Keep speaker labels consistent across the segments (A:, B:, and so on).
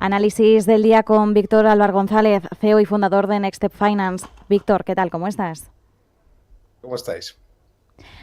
A: Análisis del día con Víctor Álvar González, CEO y fundador de Next Step Finance. Víctor, ¿qué tal? ¿Cómo estás?
B: ¿Cómo estáis?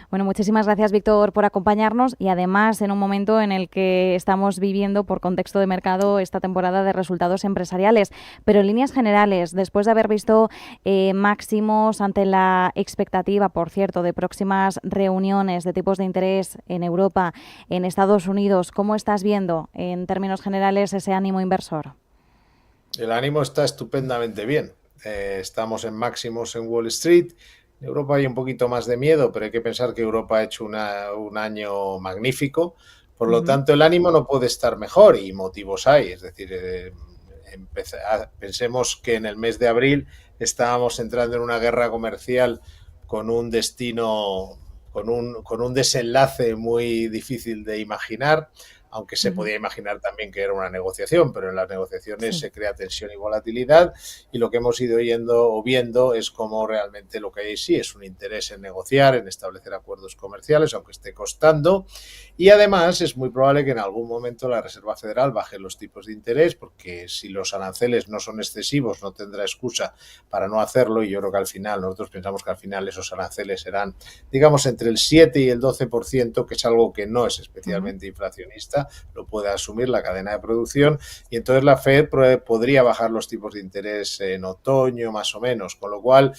A: Bueno, muchísimas gracias, Víctor, por acompañarnos y además en un momento en el que estamos viviendo, por contexto de mercado, esta temporada de resultados empresariales. Pero en líneas generales, después de haber visto máximos ante la expectativa, por cierto, de próximas reuniones de tipos de interés en Europa, en Estados Unidos, ¿cómo estás viendo en términos generales ese ánimo inversor?
B: El ánimo está estupendamente bien. Estamos en máximos en Wall Street. En Europa hay un poquito más de miedo, pero hay que pensar que Europa ha hecho un año magnífico. Por lo tanto, el ánimo no puede estar mejor y motivos hay. Es decir, pensemos que en el mes de abril estábamos entrando en una guerra comercial con un destino, con un desenlace muy difícil de imaginar, aunque se podía imaginar también que era una negociación, pero en las negociaciones se crea tensión y volatilidad, y lo que hemos ido oyendo o viendo es cómo realmente lo que hay sí es un interés en negociar, en establecer acuerdos comerciales, aunque esté costando, y además es muy probable que en algún momento la Reserva Federal baje los tipos de interés, porque si los aranceles no son excesivos no tendrá excusa para no hacerlo, y yo creo que al final, nosotros pensamos que al final esos aranceles serán, digamos, entre el 7 y el 12%, que es algo que no es especialmente inflacionista, lo puede asumir la cadena de producción, y entonces la Fed podría bajar los tipos de interés en otoño más o menos, con lo cual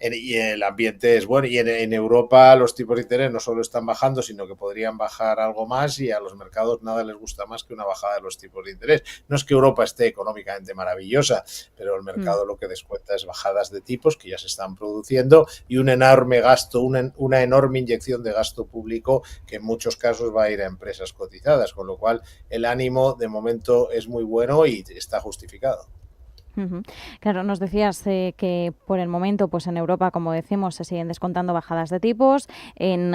B: y el ambiente es bueno, y en Europa los tipos de interés no solo están bajando, sino que podrían bajar algo más, y a los mercados nada les gusta más que una bajada de los tipos de interés. No es que Europa esté económicamente maravillosa, pero el mercado lo que descuenta es bajadas de tipos que ya se están produciendo y un enorme gasto, una enorme inyección de gasto público que en muchos casos va a ir a empresas cotizadas, con lo cual el ánimo de momento es muy bueno y está justificado.
A: Claro, nos decías que por el momento, pues en Europa, como decimos, se siguen descontando bajadas de tipos. En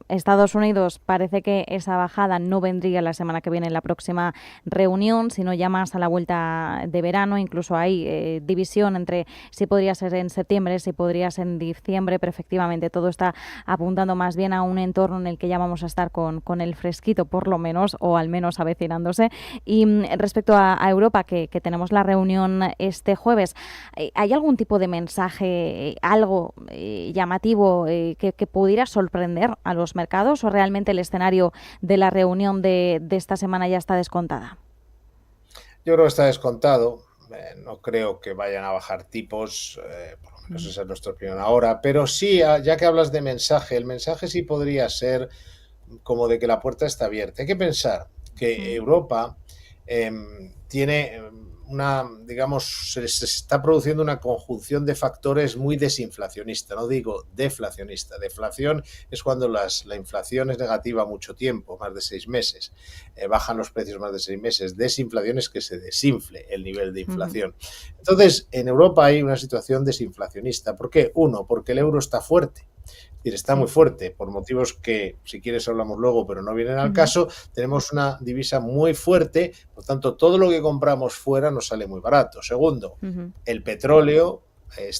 A: Estados Unidos parece que esa bajada no vendría la semana que viene en la próxima reunión, sino ya más a la vuelta de verano. Incluso hay división entre si podría ser en septiembre, si podría ser en diciembre, pero efectivamente todo está apuntando más bien a un entorno en el que ya vamos a estar con el fresquito, por lo menos, o al menos avecinándose. Y respecto a Europa, que tenemos la reunión este jueves, ¿hay algún tipo de mensaje, algo llamativo que pudiera sorprender a los mercados, o realmente el escenario de la reunión de esta semana ya está descontada?
B: Yo creo que está descontado. No creo que vayan a bajar tipos, por lo menos esa es nuestra opinión ahora, pero sí, ya que hablas de mensaje, el mensaje sí podría ser como de que la puerta está abierta. Hay que pensar que Europa tiene digamos, se está produciendo una conjunción de factores muy desinflacionista, no digo deflacionista. Deflación es cuando la inflación es negativa mucho tiempo, más de 6 meses, bajan los precios más de 6 meses. Desinflación es que se desinfle el nivel de inflación. Entonces, en Europa hay una situación desinflacionista. ¿Por qué? Uno, porque el euro está fuerte. Es decir, está muy fuerte por motivos que, si quieres, hablamos luego, pero no vienen al caso. Tenemos una divisa muy fuerte, por tanto, todo lo que compramos fuera nos sale muy barato. Segundo, el petróleo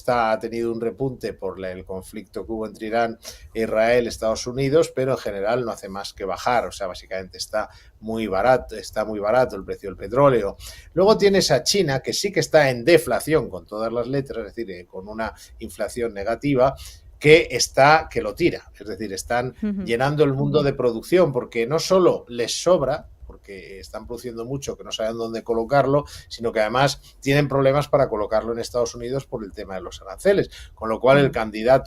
B: ha tenido un repunte por el conflicto que hubo entre Irán e Israel, Estados Unidos, pero en general no hace más que bajar. O sea, básicamente está muy barato el precio del petróleo. Luego tienes a China, que sí que está en deflación con todas las letras, es decir, con una inflación negativa, que lo tira, es decir, están llenando el mundo de producción, porque no solo les sobra, porque están produciendo mucho que no saben dónde colocarlo, sino que además tienen problemas para colocarlo en Estados Unidos por el tema de los aranceles, con lo cual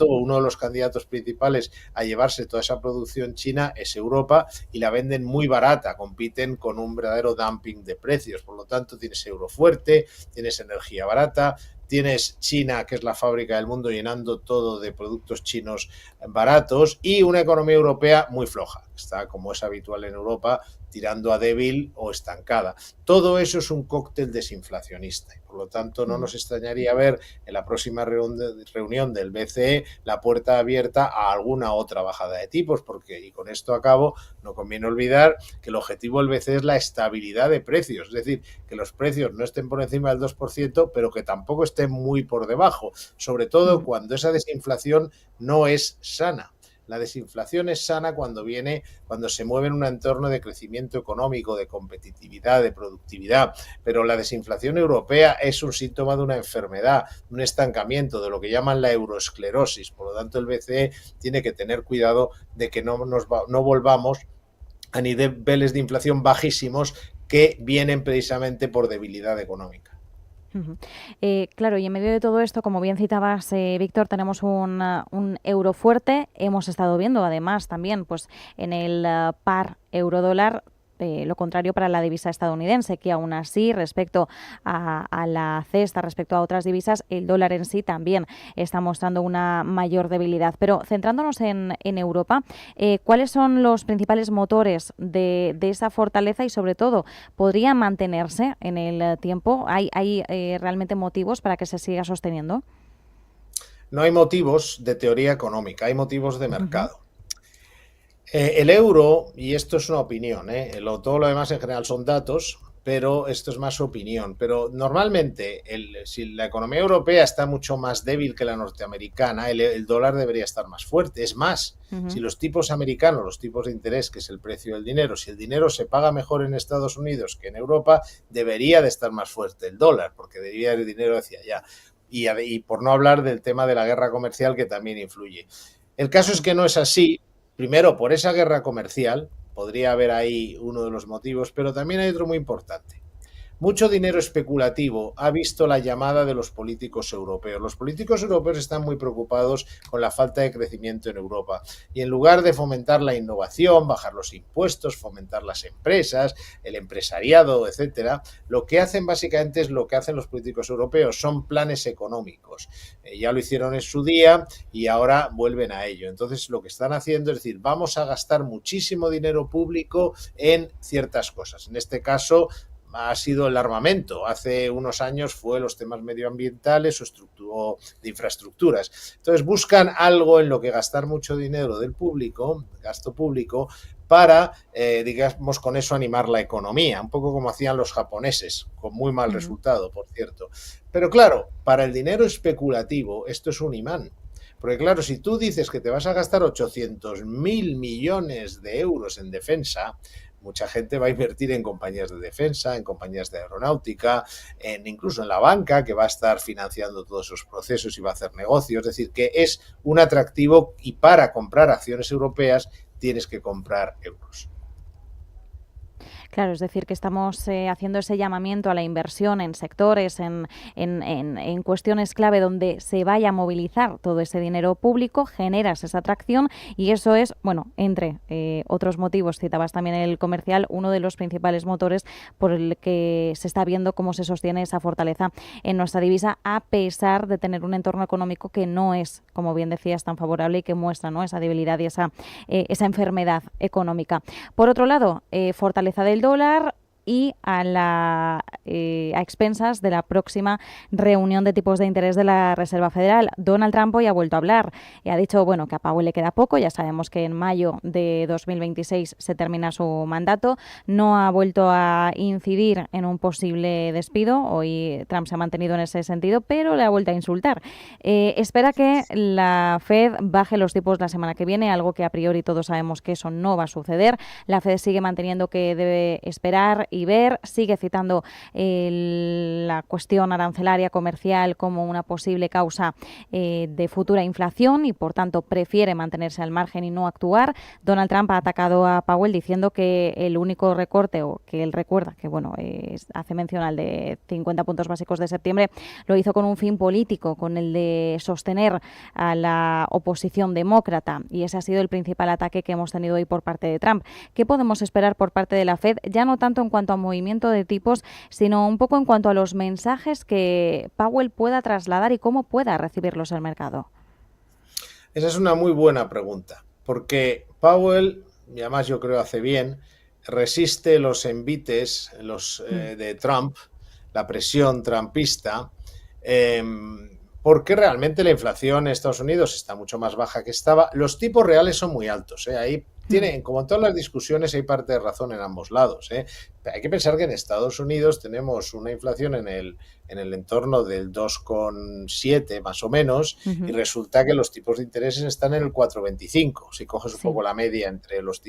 B: uno de los candidatos principales a llevarse toda esa producción china es Europa, y la venden muy barata, compiten con un verdadero dumping de precios. Por lo tanto, tienes euro fuerte, tienes energía barata, tienes China, que es la fábrica del mundo, llenando todo de productos chinos baratos, y una economía europea muy floja. Está, como es habitual en Europa, tirando a débil o estancada. Todo eso es un cóctel desinflacionista, y por lo tanto no nos extrañaría ver en la próxima reunión del BCE la puerta abierta a alguna otra bajada de tipos, porque, y con esto acabo, no conviene olvidar que el objetivo del BCE es la estabilidad de precios, es decir, que los precios no estén por encima del 2%, pero que tampoco estén muy por debajo, sobre todo cuando esa desinflación no es sana. La desinflación es sana cuando se mueve en un entorno de crecimiento económico, de competitividad, de productividad, pero la desinflación europea es un síntoma de una enfermedad, un estancamiento, de lo que llaman la euroesclerosis. Por lo tanto, el BCE tiene que tener cuidado de que no volvamos a niveles de inflación bajísimos que vienen precisamente por debilidad económica.
A: Claro, y en medio de todo esto, como bien citabas, Víctor, tenemos un euro fuerte. Hemos estado viendo, además, también pues en el par euro-dólar, lo contrario para la divisa estadounidense, que aún así, respecto a la cesta, respecto a otras divisas, el dólar en sí también está mostrando una mayor debilidad. Pero centrándonos en Europa, ¿cuáles son los principales motores de esa fortaleza y, sobre todo, podría mantenerse en el tiempo? ¿Hay realmente motivos para que se siga sosteniendo?
B: No hay motivos de teoría económica, hay motivos de mercado. El euro, y esto es una opinión, todo lo demás en general son datos, pero esto es más opinión. Pero normalmente, si la economía europea está mucho más débil que la norteamericana, el dólar debería estar más fuerte. Es más, si los tipos americanos, los tipos de interés, que es el precio del dinero, si el dinero se paga mejor en Estados Unidos que en Europa, debería de estar más fuerte el dólar, porque debería ir dinero hacia allá. Y por no hablar del tema de la guerra comercial, que también influye. El caso es que no es así. Primero, por esa guerra comercial, podría haber ahí uno de los motivos, pero también hay otro muy importante. Mucho dinero especulativo ha visto la llamada de los políticos europeos. Los políticos europeos están muy preocupados con la falta de crecimiento en Europa y en lugar de fomentar la innovación, bajar los impuestos, fomentar las empresas, el empresariado, etcétera, lo que hacen básicamente es lo que hacen los políticos europeos, son planes económicos. Ya lo hicieron en su día y ahora vuelven a ello. Entonces, lo que están haciendo es decir, vamos a gastar muchísimo dinero público en ciertas cosas. En este caso, ha sido el armamento. Hace unos años fue los temas medioambientales o de infraestructuras. Entonces buscan algo en lo que gastar mucho dinero del público, gasto público, para, digamos, con eso animar la economía, un poco como hacían los japoneses, con muy mal resultado, por cierto. Pero claro, para el dinero especulativo esto es un imán. Porque claro, si tú dices que te vas a gastar 800.000 millones de euros en defensa, mucha gente va a invertir en compañías de defensa, en compañías de aeronáutica, incluso en la banca, que va a estar financiando todos esos procesos y va a hacer negocios. Es decir, que es un atractivo y para comprar acciones europeas tienes que comprar euros.
A: Claro, es decir, que estamos haciendo ese llamamiento a la inversión en sectores, en cuestiones clave donde se vaya a movilizar todo ese dinero público, generas esa atracción y eso es, bueno, entre otros motivos, citabas también el comercial, uno de los principales motores por el que se está viendo cómo se sostiene esa fortaleza en nuestra divisa, a pesar de tener un entorno económico que no es, como bien decías, tan favorable y que muestra, ¿no?, esa debilidad y esa enfermedad económica. Por otro lado, fortaleza del dólar y a expensas de la próxima reunión de tipos de interés de la Reserva Federal. Donald Trump hoy ha vuelto a hablar y ha dicho, bueno, que a Powell le queda poco, ya sabemos que en mayo de 2026 se termina su mandato, no ha vuelto a incidir en un posible despido, hoy Trump se ha mantenido en ese sentido, pero le ha vuelto a insultar. Espera que la Fed baje los tipos la semana que viene, algo que a priori todos sabemos que eso no va a suceder. La Fed sigue manteniendo que debe esperar y ver, sigue citando la cuestión arancelaria comercial como una posible causa de futura inflación y por tanto prefiere mantenerse al margen y no actuar. Donald Trump ha atacado a Powell diciendo que el único recorte, o que él recuerda, que bueno, hace mención al de 50 puntos básicos de septiembre, lo hizo con un fin político, con el de sostener a la oposición demócrata, y ese ha sido el principal ataque que hemos tenido hoy por parte de Trump. ¿Qué podemos esperar por parte de la Fed? Ya no tanto en cuanto a movimiento de tipos, sino un poco en cuanto a los mensajes que Powell pueda trasladar y cómo pueda recibirlos el mercado.
B: Esa es una muy buena pregunta, porque Powell, y además yo creo hace bien, resiste los envites de Trump, la presión trumpista, porque realmente la inflación en Estados Unidos está mucho más baja que estaba. Los tipos reales son muy altos, ahí tiene, como en todas las discusiones, hay parte de razón en ambos lados, ¿eh? Hay que pensar que en Estados Unidos tenemos una inflación en el entorno del 2,7 más o menos, y resulta que los tipos de intereses están en el 4,25. Si coges un poco la media entre los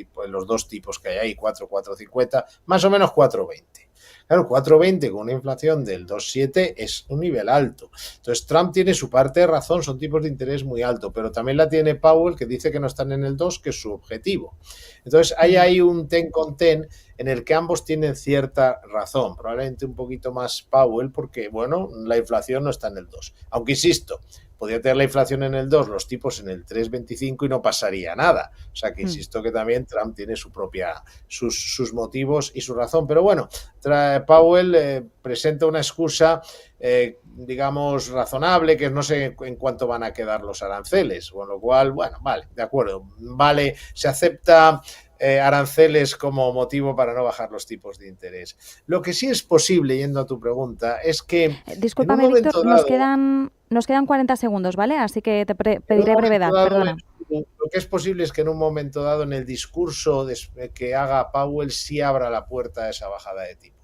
B: dos tipos que hay ahí, 4,50, más o menos 4,20. Claro, 4,20 con una inflación del 2,7 es un nivel alto. Entonces, Trump tiene su parte de razón, son tipos de interés muy altos, pero también la tiene Powell, que dice que no están en el 2, que es su objetivo. Entonces, hay un ten con ten en el que ambos tienen cierta razón, probablemente un poquito más Powell, porque, bueno, la inflación no está en el 2. Aunque, insisto, podría tener la inflación en el 2, los tipos en el 3,25 y no pasaría nada. O sea que insisto que también Trump tiene sus motivos y su razón. Pero bueno, Powell presenta una excusa, digamos, razonable, que no sé en cuánto van a quedar los aranceles. Con lo cual, bueno, vale, de acuerdo. Vale, se acepta aranceles como motivo para no bajar los tipos de interés. Lo que sí es posible, yendo a tu pregunta, es que
A: discúlpame,
B: en un
A: Víctor,
B: dado,
A: nos quedan 40 segundos, ¿vale? Así que te pediré brevedad, perdona.
B: Lo que es posible es que en un momento dado, en el discurso que haga Powell, sí abra la puerta a esa bajada de tipos.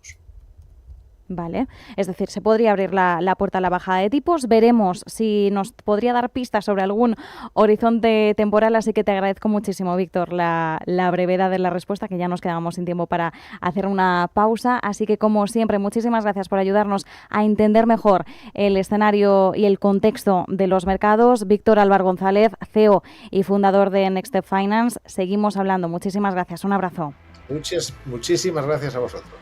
A: Vale, es decir, se podría abrir la puerta a la bajada de tipos. Veremos si nos podría dar pistas sobre algún horizonte temporal, así que te agradezco muchísimo, Víctor, la brevedad de la respuesta, que ya nos quedábamos sin tiempo para hacer una pausa. Así que, como siempre, muchísimas gracias por ayudarnos a entender mejor el escenario y el contexto de los mercados. Víctor Álvaro González, CEO y fundador de Next Step Finance. Seguimos hablando. Muchísimas gracias. Un abrazo.
B: Muchísimas gracias a vosotros.